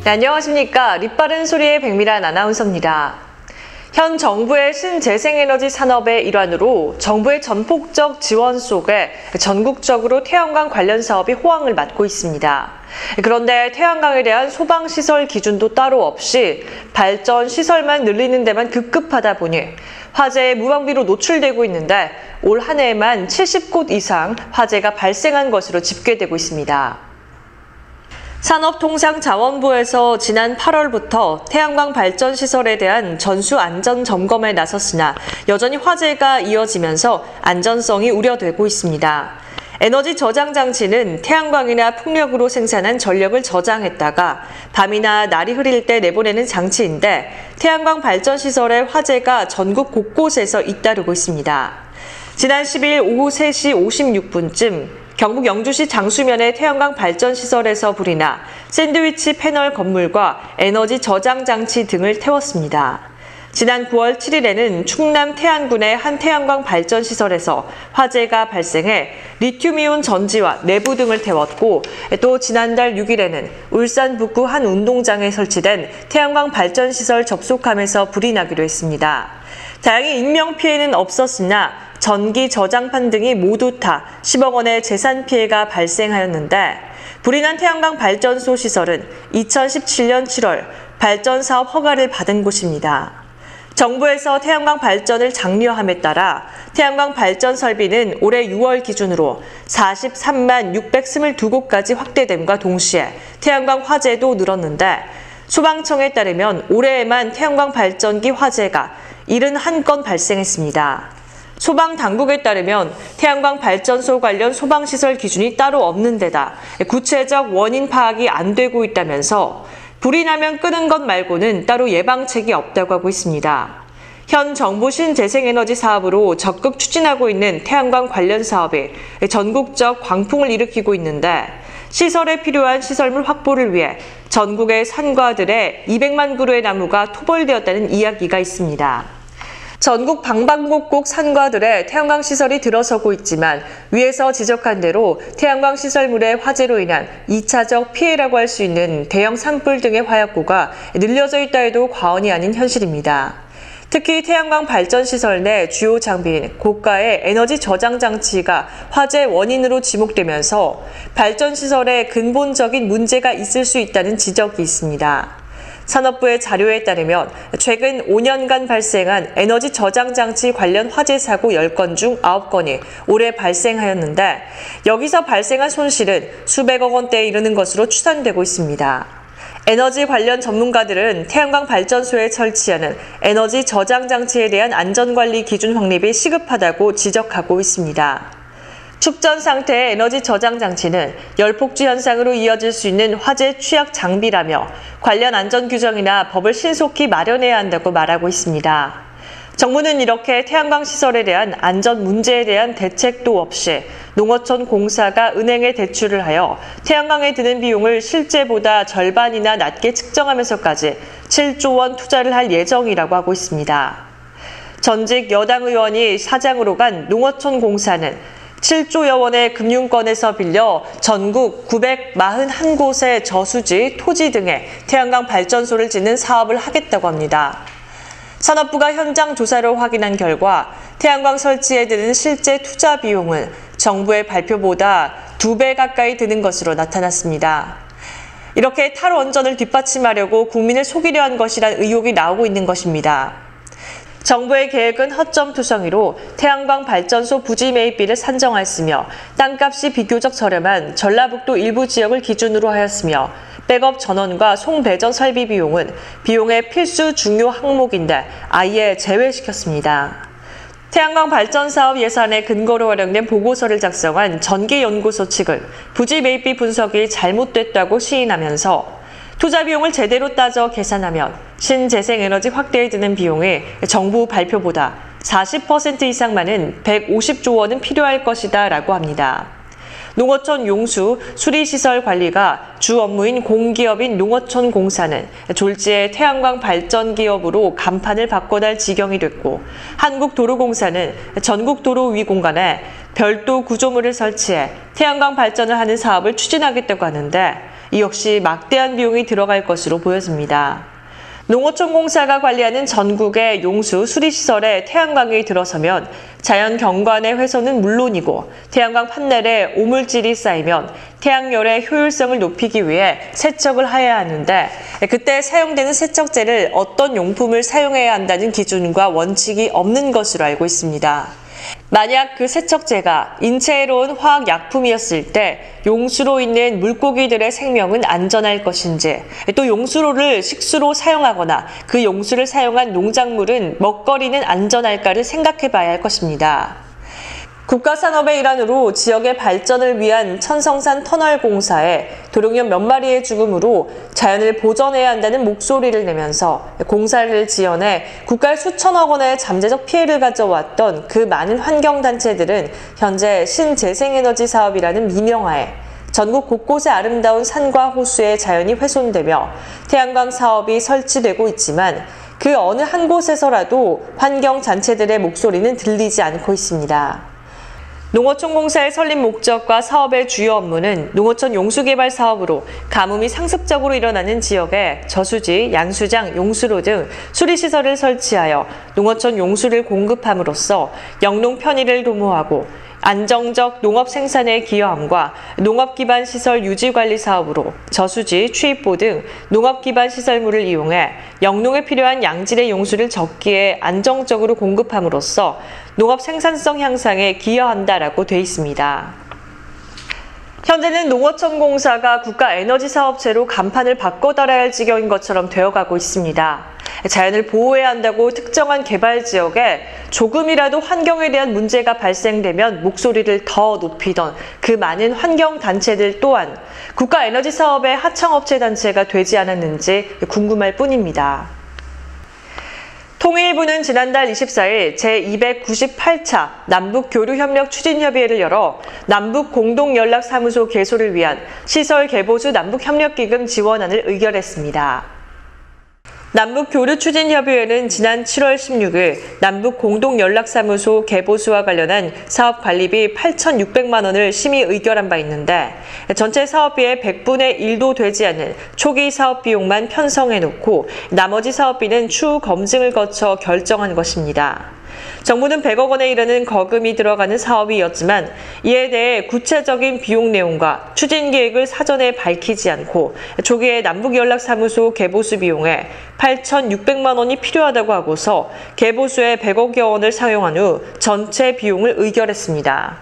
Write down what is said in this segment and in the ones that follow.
네, 안녕하십니까. 립바른 소리의 백미란 아나운서입니다. 현 정부의 신재생에너지 산업의 일환으로 정부의 전폭적 지원 속에 전국적으로 태양광 관련 사업이 호황을 맞고 있습니다. 그런데 태양광에 대한 소방시설 기준도 따로 없이 발전 시설만 늘리는 데만 급급하다 보니 화재에 무방비로 노출되고 있는데 올 한 해에만 70곳 이상 화재가 발생한 것으로 집계되고 있습니다. 산업통상자원부에서 지난 8월부터 태양광 발전 시설에 대한 전수 안전 점검에 나섰으나 여전히 화재가 이어지면서 안전성이 우려되고 있습니다. 에너지 저장 장치는 태양광이나 풍력으로 생산한 전력을 저장했다가 밤이나 날이 흐릴 때 내보내는 장치인데 태양광 발전 시설의 화재가 전국 곳곳에서 잇따르고 있습니다. 지난 10일 오후 3시 56분쯤 경북 영주시 장수면의 태양광 발전시설에서 불이 나 샌드위치 패널 건물과 에너지 저장 장치 등을 태웠습니다. 지난 9월 7일에는 충남 태안군의 한 태양광 발전시설에서 화재가 발생해 리튬이온 전지와 내부 등을 태웠고 또 지난달 6일에는 울산 북구 한 운동장에 설치된 태양광 발전시설 접속함에서 불이 나기도 했습니다. 다행히 인명피해는 없었으나 전기 저장판 등이 모두 타 10억 원의 재산 피해가 발생하였는데 불이 난 태양광 발전소 시설은 2017년 7월 발전 사업 허가를 받은 곳입니다. 정부에서 태양광 발전을 장려함에 따라 태양광 발전 설비는 올해 6월 기준으로 43만 622곳까지 확대됨과 동시에 태양광 화재도 늘었는데 소방청에 따르면 올해에만 태양광 발전기 화재가 71건 발생했습니다. 소방당국에 따르면 태양광 발전소 관련 소방시설 기준이 따로 없는 데다 구체적 원인 파악이 안 되고 있다면서 불이 나면 끄는 것 말고는 따로 예방책이 없다고 하고 있습니다. 현 정부 신재생에너지 사업으로 적극 추진하고 있는 태양광 관련 사업이 전국적 광풍을 일으키고 있는데 시설에 필요한 시설물 확보를 위해 전국의 산과들에 200만 그루의 나무가 토벌되었다는 이야기가 있습니다. 전국 방방곡곡 산과들에 태양광 시설이 들어서고 있지만 위에서 지적한 대로 태양광 시설물의 화재로 인한 2차적 피해라고 할 수 있는 대형 산불 등의 화약고가 늘려져 있다 해도 과언이 아닌 현실입니다. 특히 태양광 발전시설 내 주요 장비인 고가의 에너지 저장 장치가 화재 원인으로 지목되면서 발전시설에 근본적인 문제가 있을 수 있다는 지적이 있습니다. 산업부의 자료에 따르면 최근 5년간 발생한 에너지 저장 장치 관련 화재 사고 10건 중 9건이 올해 발생하였는데 여기서 발생한 손실은 수백억 원대에 이르는 것으로 추산되고 있습니다. 에너지 관련 전문가들은 태양광 발전소에 설치하는 에너지 저장 장치에 대한 안전관리 기준 확립이 시급하다고 지적하고 있습니다. 축전 상태의 에너지 저장 장치는 열폭주 현상으로 이어질 수 있는 화재 취약 장비라며 관련 안전 규정이나 법을 신속히 마련해야 한다고 말하고 있습니다. 정부는 이렇게 태양광 시설에 대한 안전 문제에 대한 대책도 없이 농어촌 공사가 은행에 대출을 하여 태양광에 드는 비용을 실제보다 절반이나 낮게 측정하면서까지 7조 원 투자를 할 예정이라고 하고 있습니다. 전직 여당 의원이 사장으로 간 농어촌 공사는 7조여 원의 금융권에서 빌려 전국 941곳의 저수지, 토지 등에 태양광 발전소를 짓는 사업을 하겠다고 합니다. 산업부가 현장 조사로 확인한 결과 태양광 설치에 드는 실제 투자 비용은 정부의 발표보다 2배 가까이 드는 것으로 나타났습니다. 이렇게 탈원전을 뒷받침하려고 국민을 속이려 한 것이란 의혹이 나오고 있는 것입니다. 정부의 계획은 허점투성이로 태양광 발전소 부지 매입비를 산정하였으며 땅값이 비교적 저렴한 전라북도 일부 지역을 기준으로 하였으며 백업 전원과 송배전 설비 비용은 비용의 필수 중요 항목인데 아예 제외시켰습니다. 태양광 발전 사업 예산의 근거로 활용된 보고서를 작성한 전기연구소 측은 부지 매입비 분석이 잘못됐다고 시인하면서 투자 비용을 제대로 따져 계산하면 신재생에너지 확대에 드는 비용이 정부 발표보다 40% 이상 많은 150조 원은 필요할 것이다 라고 합니다. 농어촌 용수, 수리시설 관리가 주 업무인 공기업인 농어촌 공사는 졸지에 태양광 발전 기업으로 간판을 바꿔달 지경이 됐고 한국도로공사는 전국 도로 위 공간에 별도 구조물을 설치해 태양광 발전을 하는 사업을 추진하겠다고 하는데 이 역시 막대한 비용이 들어갈 것으로 보여집니다. 농어촌공사가 관리하는 전국의 용수 수리시설에 태양광이 들어서면 자연 경관의 훼손은 물론이고 태양광 판넬에 오물질이 쌓이면 태양열의 효율성을 높이기 위해 세척을 해야 하는데 그때 사용되는 세척제를 어떤 용품을 사용해야 한다는 기준과 원칙이 없는 것으로 알고 있습니다. 만약 그 세척제가 인체해로운 화학약품이었을 때 용수로 있는 물고기들의 생명은 안전할 것인지, 또 용수로를 식수로 사용하거나 그 용수를 사용한 농작물은 먹거리는 안전할까를 생각해 봐야 할 것입니다. 국가산업의 일환으로 지역의 발전을 위한 천성산 터널 공사에 도롱뇽 몇 마리의 죽음으로 자연을 보전해야 한다는 목소리를 내면서 공사를 지연해 국가에 수천억 원의 잠재적 피해를 가져왔던 그 많은 환경단체들은 현재 신재생에너지 사업이라는 미명하에 전국 곳곳의 아름다운 산과 호수의 자연이 훼손되며 태양광 사업이 설치되고 있지만 그 어느 한 곳에서라도 환경단체들의 목소리는 들리지 않고 있습니다. 농어촌공사의 설립 목적과 사업의 주요 업무는 농어촌 용수개발 사업으로 가뭄이 상습적으로 일어나는 지역에 저수지, 양수장, 용수로 등 수리시설을 설치하여 농어촌 용수를 공급함으로써 영농 편의를 도모하고 안정적 농업 생산에 기여함과 농업 기반 시설 유지 관리 사업으로 저수지, 취입보 등 농업 기반 시설물을 이용해 영농에 필요한 양질의 용수를 적기에 안정적으로 공급함으로써 농업 생산성 향상에 기여한다라고 돼 있습니다. 현재는 농어촌공사가 국가에너지사업체로 간판을 바꿔 달아야 할 지경인 것처럼 되어가고 있습니다. 자연을 보호해야 한다고 특정한 개발지역에 조금이라도 환경에 대한 문제가 발생되면 목소리를 더 높이던 그 많은 환경단체들 또한 국가에너지사업의 하청업체 단체가 되지 않았는지 궁금할 뿐입니다. 통일부는 지난달 24일 제298차 남북교류협력 추진협의회를 열어 남북공동연락사무소 개소를 위한 시설개보수 남북협력기금 지원안을 의결했습니다. 남북교류추진협의회는 지난 7월 16일 남북공동연락사무소 개보수와 관련한 사업관리비 8,600만 원을 심의 의결한 바 있는데 전체 사업비의 100분의 1도 되지 않는 초기 사업비용만 편성해놓고 나머지 사업비는 추후 검증을 거쳐 결정한 것입니다. 정부는 100억 원에 이르는 거금이 들어가는 사업이었지만 이에 대해 구체적인 비용 내용과 추진 계획을 사전에 밝히지 않고 초기에 남북연락사무소 개보수 비용에 8,600만 원이 필요하다고 하고서 개보수에 100억여 원을 사용한 후 전체 비용을 의결했습니다.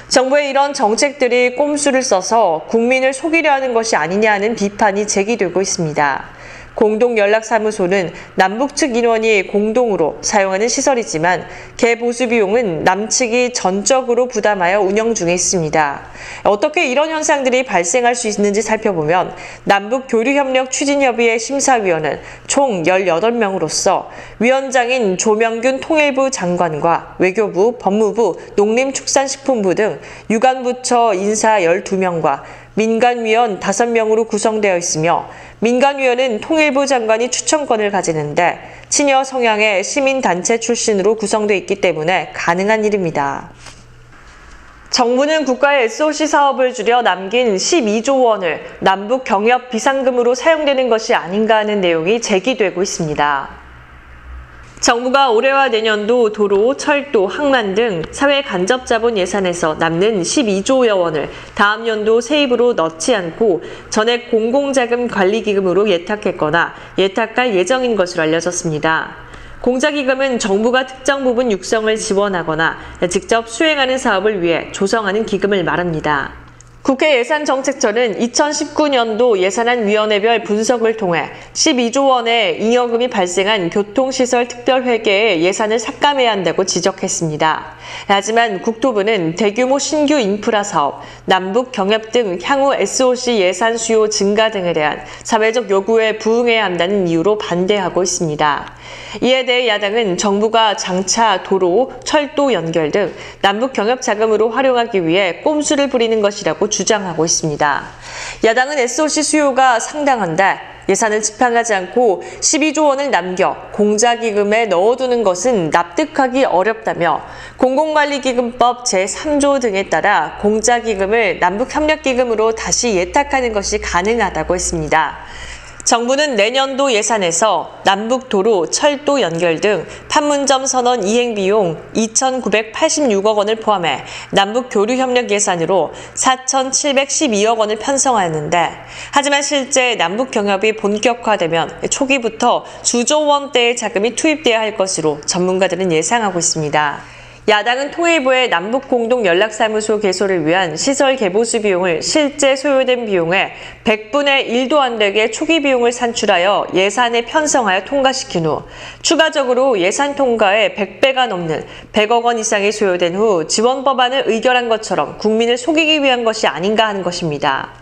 정부의 이런 정책들이 꼼수를 써서 국민을 속이려 하는 것이 아니냐는 비판이 제기되고 있습니다. 공동연락사무소는 남북 측 인원이 공동으로 사용하는 시설이지만 개보수 비용은 남측이 전적으로 부담하여 운영 중에 있습니다. 어떻게 이런 현상들이 발생할 수 있는지 살펴보면 남북교류협력추진협의회 심사위원은 총 18명으로서 위원장인 조명균 통일부 장관과 외교부, 법무부, 농림축산식품부 등 유관부처 인사 12명과 민간위원 5명으로 구성되어 있으며 민간위원은 통일부 장관이 추천권을 가지는데 친여 성향의 시민단체 출신으로 구성되어 있기 때문에 가능한 일입니다. 정부는 국가의 SOC 사업을 줄여 남긴 12조 원을 남북 경협 비상금으로 사용되는 것이 아닌가 하는 내용이 제기되고 있습니다. 정부가 올해와 내년도 도로, 철도, 항만 등 사회 간접자본 예산에서 남는 12조여 원을 다음 연도 세입으로 넣지 않고 전액 공공자금 관리기금으로 예탁했거나 예탁할 예정인 것으로 알려졌습니다. 공자기금은 정부가 특정 부분 육성을 지원하거나 직접 수행하는 사업을 위해 조성하는 기금을 말합니다. 국회 예산정책처는 2019년도 예산안위원회별 분석을 통해 12조 원의 잉여금이 발생한 교통시설 특별회계에 예산을 삭감해야 한다고 지적했습니다. 하지만 국토부는 대규모 신규 인프라 사업, 남북 경협 등 향후 SOC 예산 수요 증가 등에 대한 사회적 요구에 부응해야 한다는 이유로 반대하고 있습니다. 이에 대해 야당은 정부가 장차 도로, 철도 연결 등 남북 경협 자금으로 활용하기 위해 꼼수를 부리는 것이라고 주장하고 있습니다. 야당은 SOC 수요가 상당한데 예산을 집행하지 않고 12조 원을 남겨 공자기금에 넣어두는 것은 납득하기 어렵다며 공공관리기금법 제3조 등에 따라 공자기금을 남북협력기금으로 다시 예탁하는 것이 가능하다고 했습니다. 정부는 내년도 예산에서 남북도로, 철도 연결 등 판문점 선언 이행 비용 2,986억 원을 포함해 남북교류협력 예산으로 4,712억 원을 편성하였는데, 하지만 실제 남북경협이 본격화되면 초기부터 수조 원대의 자금이 투입돼야 할 것으로 전문가들은 예상하고 있습니다. 야당은 통일부의 남북공동연락사무소 개소를 위한 시설 개보수 비용을 실제 소요된 비용의 100분의 1도 안 되게 초기 비용을 산출하여 예산에 편성하여 통과시킨 후 추가적으로 예산 통과의 100배가 넘는 100억 원 이상이 소요된 후 지원 법안을 의결한 것처럼 국민을 속이기 위한 것이 아닌가 하는 것입니다.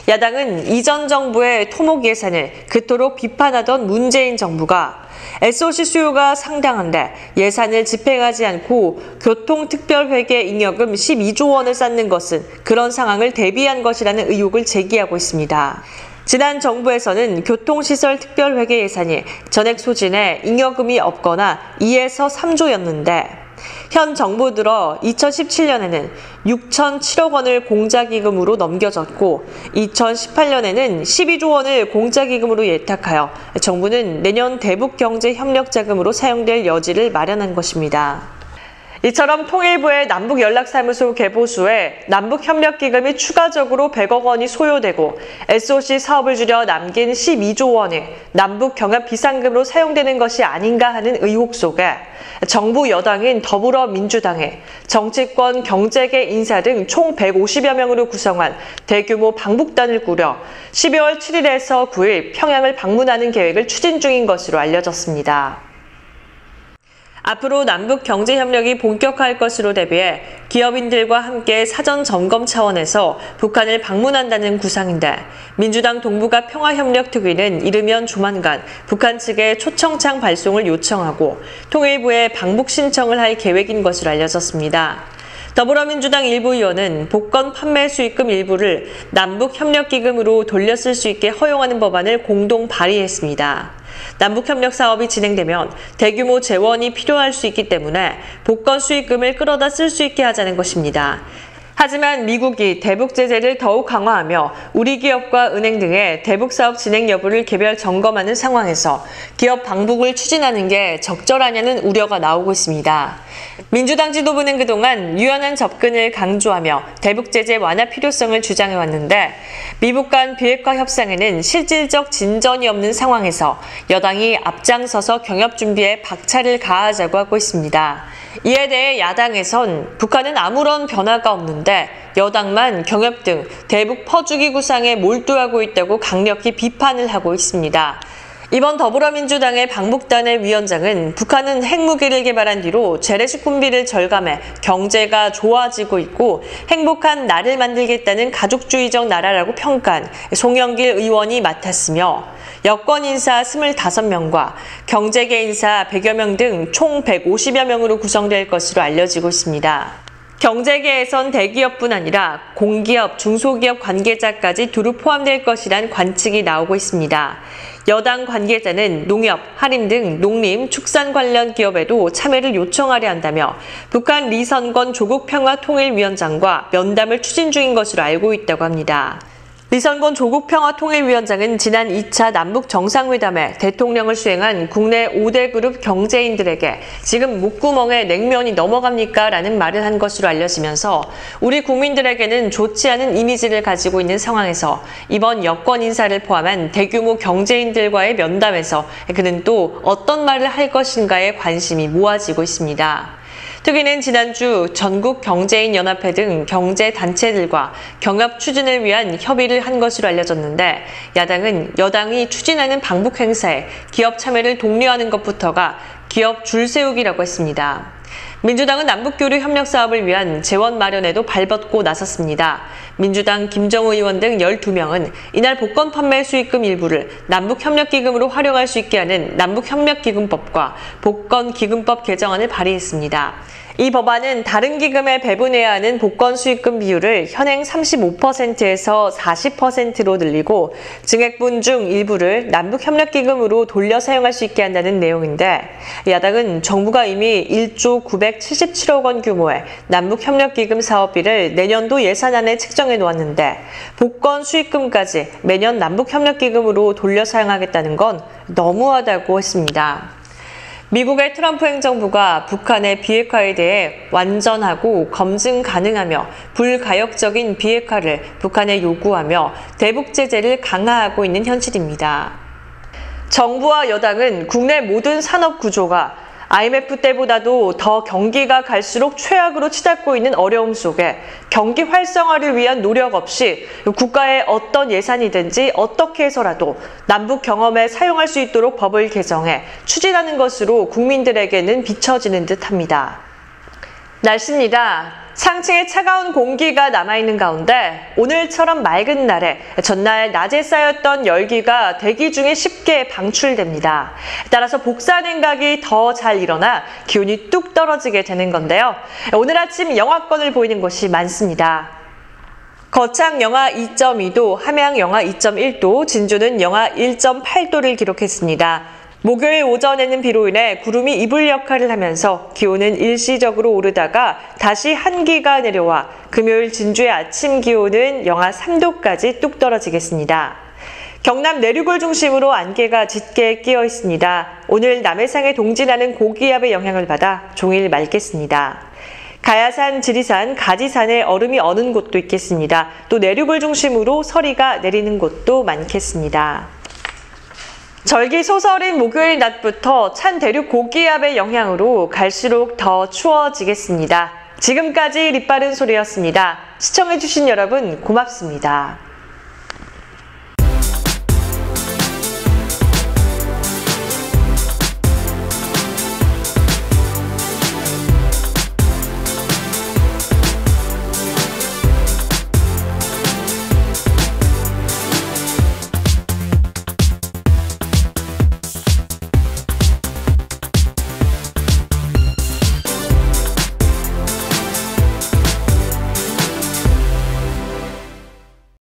야당은 이전 정부의 토목 예산을 그토록 비판하던 문재인 정부가 SOC 수요가 상당한데 예산을 집행하지 않고 교통특별회계 잉여금 12조 원을 쌓는 것은 그런 상황을 대비한 것이라는 의혹을 제기하고 있습니다. 지난 정부에서는 교통시설 특별회계 예산이 전액 소진에 잉여금이 없거나 2에서 3조였는데 현 정부 들어 2017년에는 6,007억 원을 공자기금으로 넘겨졌고 2018년에는 12조 원을 공자기금으로 예탁하여 정부는 내년 대북경제협력자금으로 사용될 여지를 마련한 것입니다. 이처럼 통일부의 남북연락사무소 개보수에 남북협력기금이 추가적으로 100억 원이 소요되고 SOC 사업을 줄여 남긴 12조 원이 남북경협 비상금으로 사용되는 것이 아닌가 하는 의혹 속에 정부 여당인 더불어민주당의 정치권, 경제계 인사 등 총 150여 명으로 구성한 대규모 방북단을 꾸려 12월 7일에서 9일 평양을 방문하는 계획을 추진 중인 것으로 알려졌습니다. 앞으로 남북 경제협력이 본격화할 것으로 대비해 기업인들과 함께 사전 점검 차원에서 북한을 방문한다는 구상인데, 민주당 동북아 평화협력특위는 이르면 조만간 북한 측에 초청장 발송을 요청하고 통일부에 방북 신청을 할 계획인 것으로 알려졌습니다. 더불어민주당 일부 의원은 복권 판매 수익금 일부를 남북협력기금으로 돌려 쓸 수 있게 허용하는 법안을 공동 발의했습니다. 남북협력 사업이 진행되면 대규모 재원이 필요할 수 있기 때문에 복권 수익금을 끌어다 쓸 수 있게 하자는 것입니다. 하지만 미국이 대북 제재를 더욱 강화하며 우리 기업과 은행 등의 대북 사업 진행 여부를 개별 점검하는 상황에서 기업 방북을 추진하는 게 적절하냐는 우려가 나오고 있습니다. 민주당 지도부는 그동안 유연한 접근을 강조하며 대북 제재 완화 필요성을 주장해왔는데, 미북 간 비핵화 협상에는 실질적 진전이 없는 상황에서 여당이 앞장서서 경협 준비에 박차를 가하자고 하고 있습니다. 이에 대해 야당에선 북한은 아무런 변화가 없는데 여당만 경협 등 대북 퍼주기 구상에 몰두하고 있다고 강력히 비판을 하고 있습니다. 이번 더불어민주당의 방북단의 위원장은 북한은 핵무기를 개발한 뒤로 재래식 군비를 절감해 경제가 좋아지고 있고 행복한 나를 만들겠다는 가족주의적 나라라고 평가한 송영길 의원이 맡았으며, 여권 인사 25명과 경제계 인사 100여 명 등 총 150여 명으로 구성될 것으로 알려지고 있습니다. 경제계에선 대기업뿐 아니라 공기업, 중소기업 관계자까지 두루 포함될 것이란 관측이 나오고 있습니다. 여당 관계자는 농협, 한림 등 농림, 축산 관련 기업에도 참여를 요청하려 한다며 북한 리선권 조국평화통일위원장과 면담을 추진 중인 것으로 알고 있다고 합니다. 리선권 조국평화통일위원장은 지난 2차 남북 정상회담에 대통령을 수행한 국내 5대 그룹 경제인들에게 지금 목구멍에 냉면이 넘어갑니까? 라는 말을 한 것으로 알려지면서 우리 국민들에게는 좋지 않은 이미지를 가지고 있는 상황에서 이번 여권 인사를 포함한 대규모 경제인들과의 면담에서 그는 또 어떤 말을 할 것인가에 관심이 모아지고 있습니다. 특위는 지난주 전국경제인연합회 등 경제단체들과 경협 추진을 위한 협의를 한 것으로 알려졌는데, 야당은 여당이 추진하는 방북 행사에 기업 참여를 독려하는 것부터가 기업 줄 세우기라고 했습니다. 민주당은 남북교류 협력 사업을 위한 재원 마련에도 발벗고 나섰습니다. 민주당 김정우 의원 등 12명은 이날 복권 판매 수익금 일부를 남북협력기금으로 활용할 수 있게 하는 남북협력기금법과 복권기금법 개정안을 발의했습니다. 이 법안은 다른 기금에 배분해야 하는 복권 수익금 비율을 현행 35%에서 40%로 늘리고 증액분 중 일부를 남북협력기금으로 돌려 사용할 수 있게 한다는 내용인데, 야당은 정부가 이미 1조 977억 원 규모의 남북협력기금 사업비를 내년도 예산안에 책정해 놓았는데 복권 수익금까지 매년 남북협력기금으로 돌려 사용하겠다는 건 너무하다고 했습니다. 미국의 트럼프 행정부가 북한의 비핵화에 대해 완전하고 검증 가능하며 불가역적인 비핵화를 북한에 요구하며 대북 제재를 강화하고 있는 현실입니다. 정부와 여당은 국내 모든 산업 구조가 IMF 때보다도 더 경기가 갈수록 최악으로 치닫고 있는 어려움 속에 경기 활성화를 위한 노력 없이 국가의 어떤 예산이든지 어떻게 해서라도 남북 경험에 사용할 수 있도록 법을 개정해 추진하는 것으로 국민들에게는 비춰지는 듯합니다. 날씨입니다. 상층에 차가운 공기가 남아있는 가운데 오늘처럼 맑은 날에 전날 낮에 쌓였던 열기가 대기 중에 쉽게 방출됩니다. 따라서 복사 냉각이 더 잘 일어나 기온이 뚝 떨어지게 되는 건데요. 오늘 아침 영하권을 보이는 곳이 많습니다. 거창 영하 2.2도, 함양 영하 2.1도, 진주는 영하 1.8도를 기록했습니다. 목요일 오전에는 비로 인해 구름이 이불 역할을 하면서 기온은 일시적으로 오르다가 다시 한기가 내려와 금요일 진주의 아침 기온은 영하 3도까지 뚝 떨어지겠습니다. 경남 내륙을 중심으로 안개가 짙게 끼어 있습니다. 오늘 남해상에 동진하는 고기압의 영향을 받아 종일 맑겠습니다. 가야산, 지리산, 가지산에 얼음이 어는 곳도 있겠습니다. 또 내륙을 중심으로 서리가 내리는 곳도 많겠습니다. 절기 소설인 목요일 낮부터 찬 대륙 고기압의 영향으로 갈수록 더 추워지겠습니다. 지금까지 립바른 소리였습니다. 시청해주신 여러분 고맙습니다.